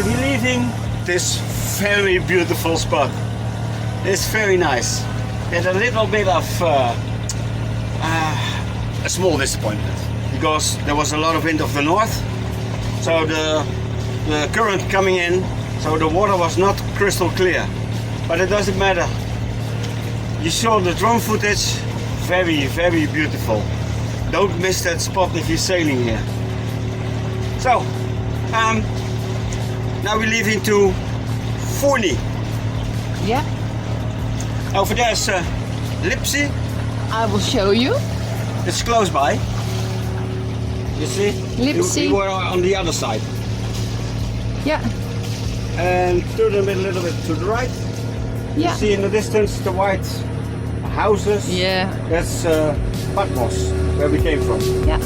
we're leaving this very beautiful spot. It's very nice. There's a little bit of a small disappointment because there was a lot of wind of the north, so the current coming in, so the water was not crystal clear. But it doesn't matter. You saw the drone footage, very beautiful. Don't miss that spot if you're sailing here. So, now we're leaving to Fournoi. Yeah, Over there's Lipsy. I will show you. It's close by. You see? Lipsy. We were on the other side. Yeah, And turn a little bit to the right. yeah. You see in the distance the white houses. Yeah, That's Patmos, where we came from. yeah.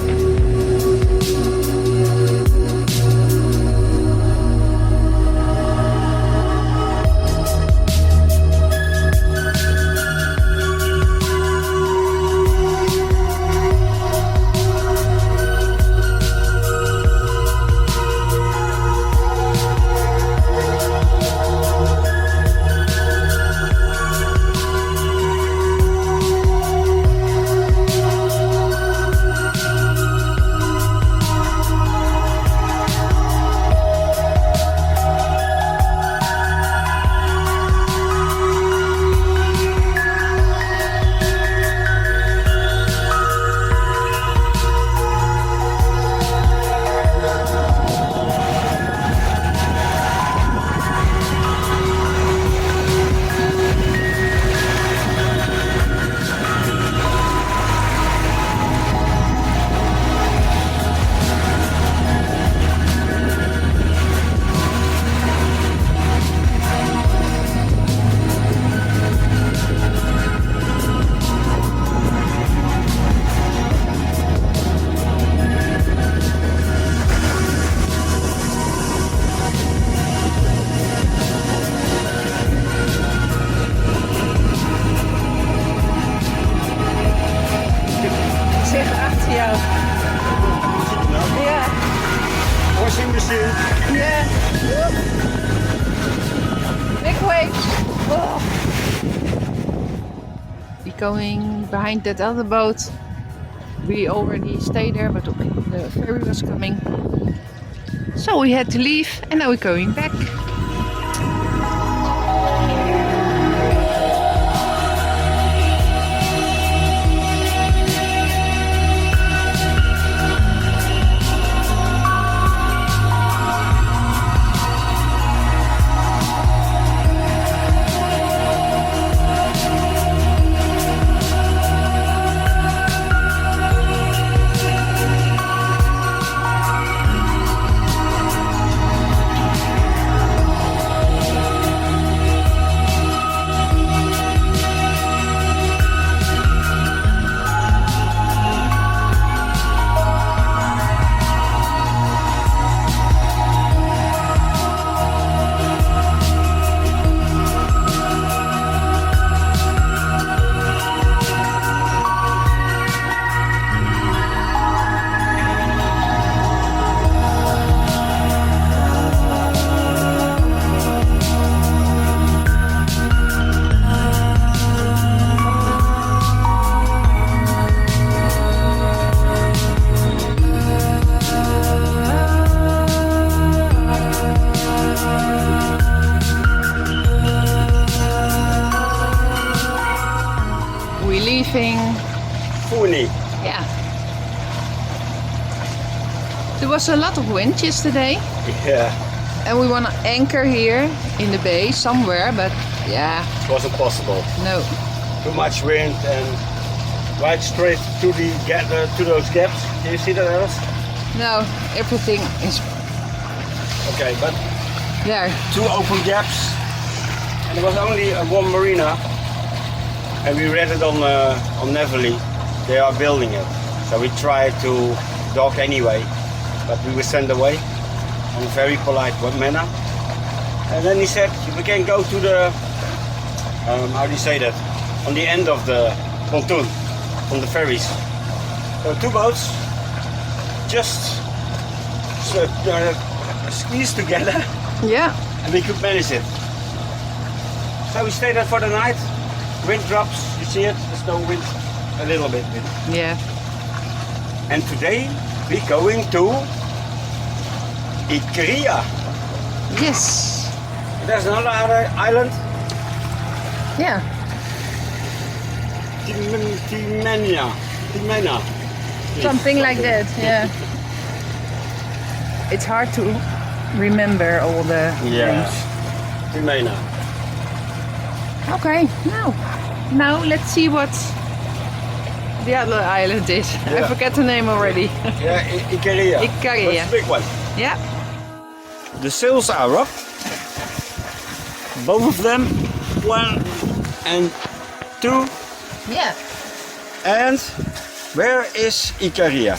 Zeg achter jou. Ja, Washing machine. ja. Big waves. Oh. We going behind that other boat. We already stayed there, but the ferry was coming. So we had to leave and now we're going back. Leaving. Fournoi. Yeah. There was a lot of wind yesterday Yeah, and we want to anchor here in the bay somewhere, but yeah, it wasn't possible. no. Too much wind and right straight to to those gaps. Can you see that, Alice? No, everything is Okay, but there. two open gaps, and there was only one marina, and we read it on Neverly. They are building it, so we tried to dock anyway, but we were sent away in a very polite manner. And then he said we can go to the how do you say that? On the end of the pontoon, on the ferries. So two boats just squeezed together Yeah. and we could manage it. So we stayed there for the night. Wind drops, you see it, there's no wind, a little bit wind. Yeah. And today we're going to Ikaria. Yes. There's another island, Yeah. Timena. Something like that. Yeah. It's hard to remember all the names. Timena. Okay. Now let's see what the other island is. I Yeah. forget the name already. Yeah, Ikaria. Ikaria. That's the big one. Yeah. The sails are up. Both of them. 1 and 2. Yeah. And where is Ikaria?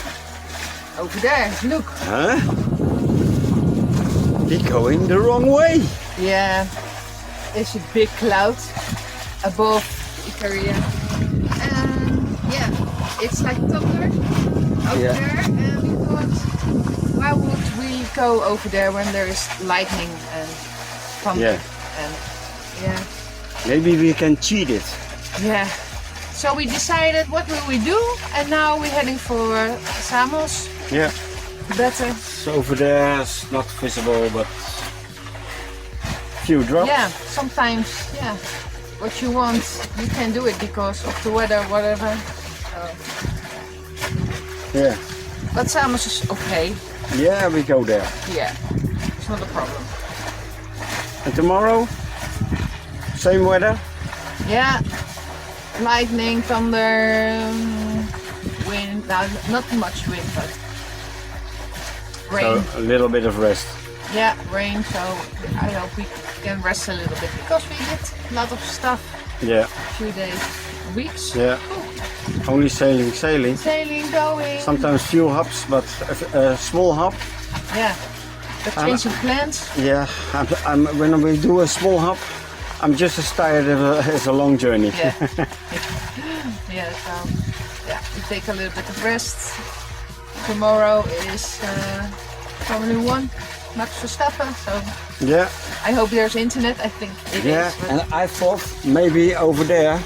Over there. Look. Huh? We're going the wrong way. Yeah. There's a big cloud above Ikaria. And yeah, it's like thunder over Yeah. there. And we thought, why would we go over there when there is lightning and thunder? Yeah. And yeah. Maybe we can cheat it. Yeah. So we decided, what will we do? And now we're heading for Samos. Yeah. Better. So over there it's not visible, but few drops. Yeah, sometimes, yeah. What you want, you can do it because of the weather, whatever. So. Yeah. But Samos is okay. Yeah, we go there. Yeah, it's not a problem. And tomorrow, same weather. Yeah, lightning, thunder, wind. Now, not much wind, but rain. So a little bit of rest. Yeah, rain. So I hope we can rest a little bit because we did a lot of stuff. Yeah. Few days, weeks. Yeah. Only sailing. Sailing, going. Sometimes few hops, but a small hop. Yeah, but changing plans. Yeah. When we do a small hop, I'm just as tired as a long journey. Yeah. Yeah. So yeah, we take a little bit of rest. Tomorrow is Formula 1, Max Verstappen. So Yeah. I hope there's internet. I think it Yeah. is. But And I thought maybe over there,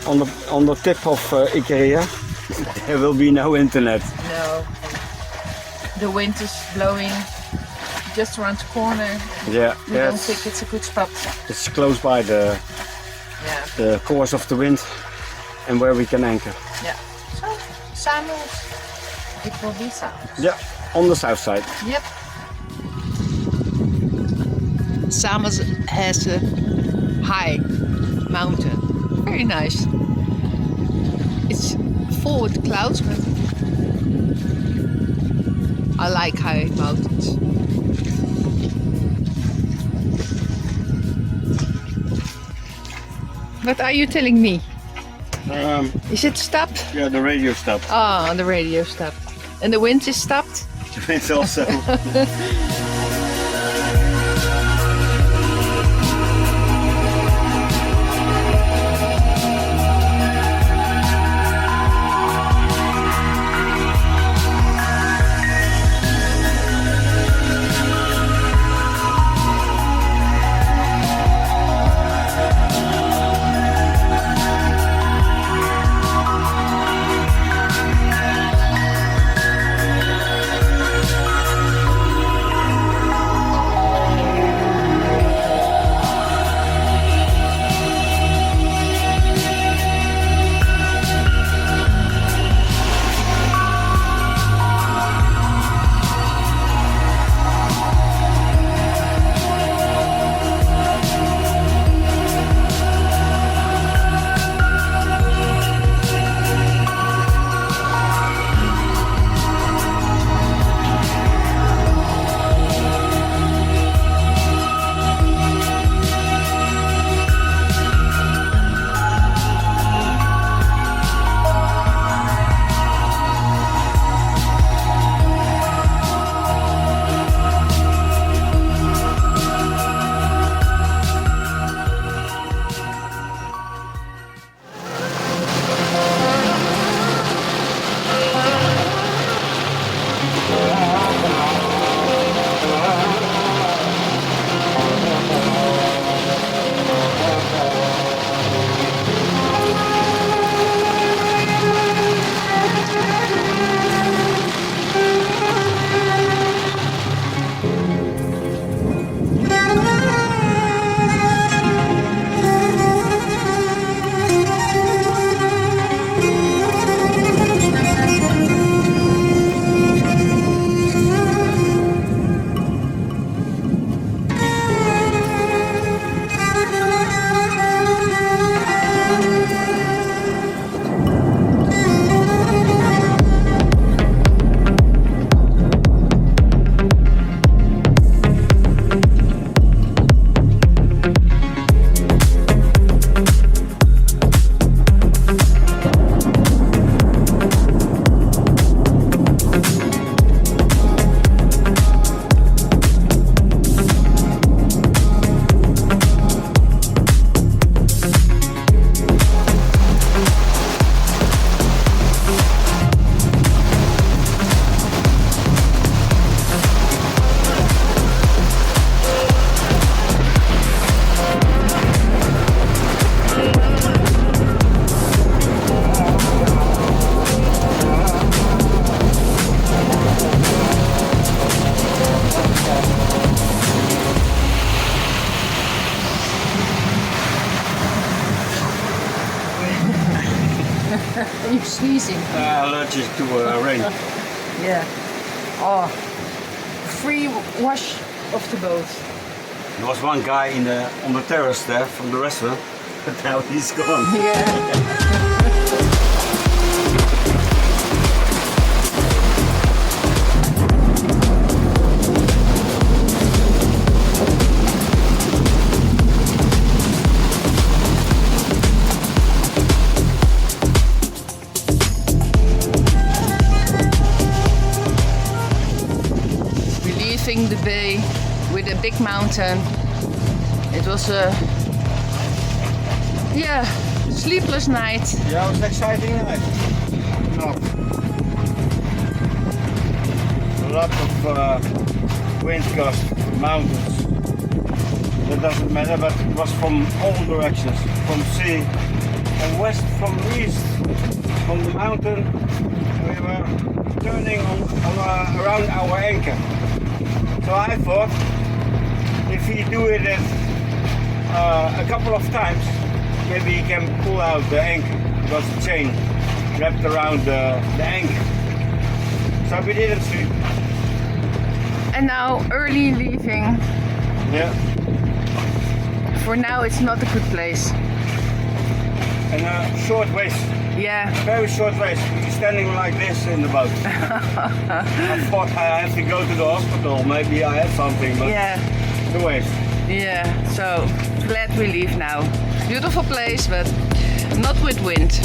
on the tip of Ikaria, there will be no internet. no, the wind is blowing just around the corner. Yeah. We don't think it's a good spot. It's close by Yeah. the course of the wind and where we can anchor. Yeah. So Samos, it will be Samos. Yeah, on the south side. Yep. Samos has a high mountain. Very nice. It's full with clouds, but I like high mountains. What are you telling me? Is it stopped? Yeah, the radio stopped. Ah, the radio stopped. And the wind is stopped? It's also. You're sneezing. Allergic to rain. Yeah. Oh, free wash of the boat. There was one guy on the terrace there from the restaurant, but now he's gone. Yeah. The bay with a big mountain. It was a sleepless night. Yeah, it was an exciting night. No. A lot of wind gust from mountains. That doesn't matter, but it was from all directions, from sea, from west, from east, from the mountain. We were turning around our anchor. So I thought, if he do it a couple of times, maybe he can pull out the anchor, because the chain wrapped around the anchor. So we didn't see. And now early leaving. Yeah. For now it's not a good place. And a short waist. Yeah. Very short waist. You're standing like this in the boat. I thought I have to go to the hospital. Maybe I have something, but yeah. The waist. Yeah. So glad we leave now. Beautiful place, but not with wind.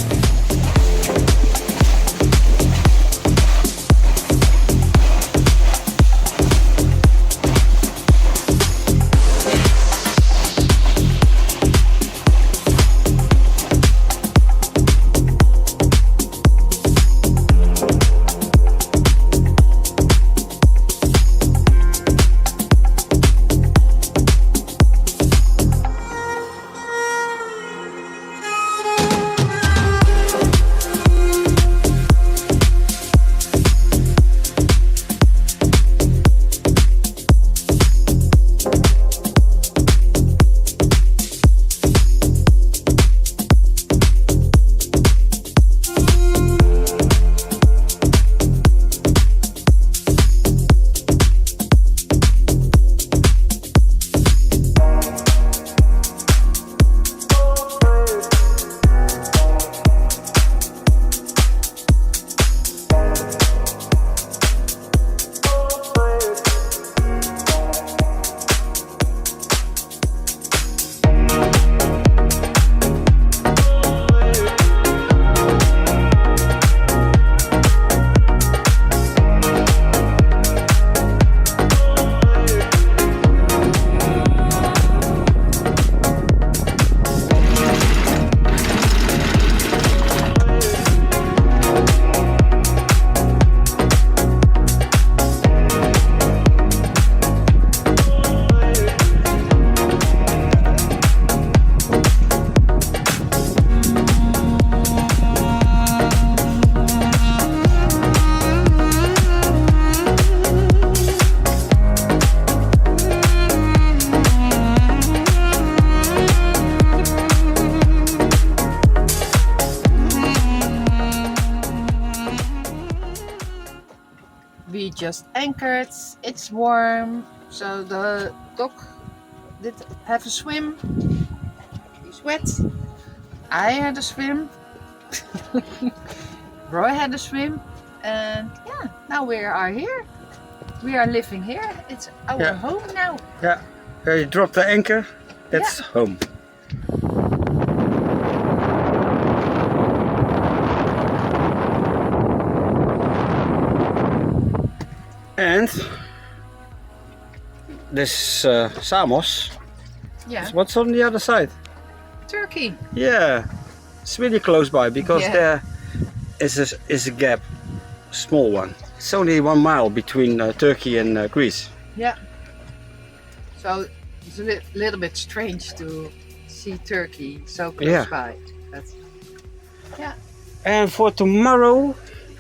We just anchored, it's warm, so the dog did have a swim. He's wet. I had a swim. Roy had a swim, and yeah, now we are here. We are living here. It's our home now. Yeah, where you drop the anchor, that's home. And this Samos. Yeah. What's on the other side? Turkey. Yeah, it's really close by because there is a gap, a small one. It's only 1 mile between Turkey and Greece. Yeah. So it's a little bit strange to see Turkey so close by. But yeah. And for tomorrow?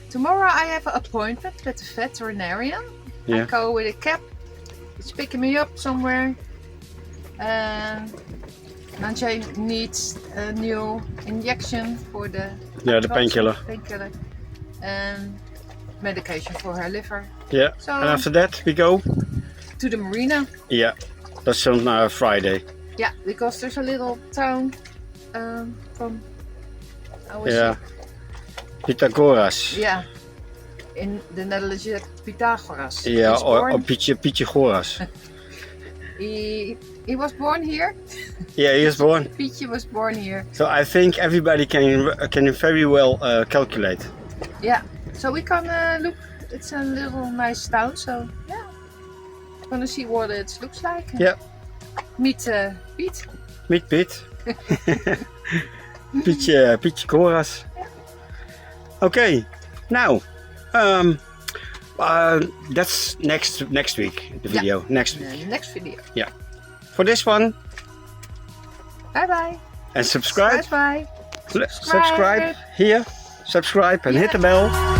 Tomorrow I have an appointment with the veterinarian. I go with a cab. He's picking me up somewhere. And Nanje needs a new injection for the Yeah, the painkiller. Painkiller. And medication for her liver. Yeah. So And after that we go? to the marina. Yeah. That's on Friday. Yeah, because there's a little town from... I was Yeah. Pythagoras. Yeah. In the Netherlands, you have Pythagoras. Yeah, He's or born- Pythagoras. He was born here. Yeah, he was born. Pietje was born here. So I think everybody can very well calculate. Yeah. So we can look. It's a little nice town. So yeah, we're gonna see what it looks like. Yeah. Meet Piet. Meet Piet. Pythagoras. Okay. Now, that's next week. The video next week. The next video. Yeah. For this one. Bye bye. And subscribe. Bye. Subscribe here. Subscribe and hit the bell.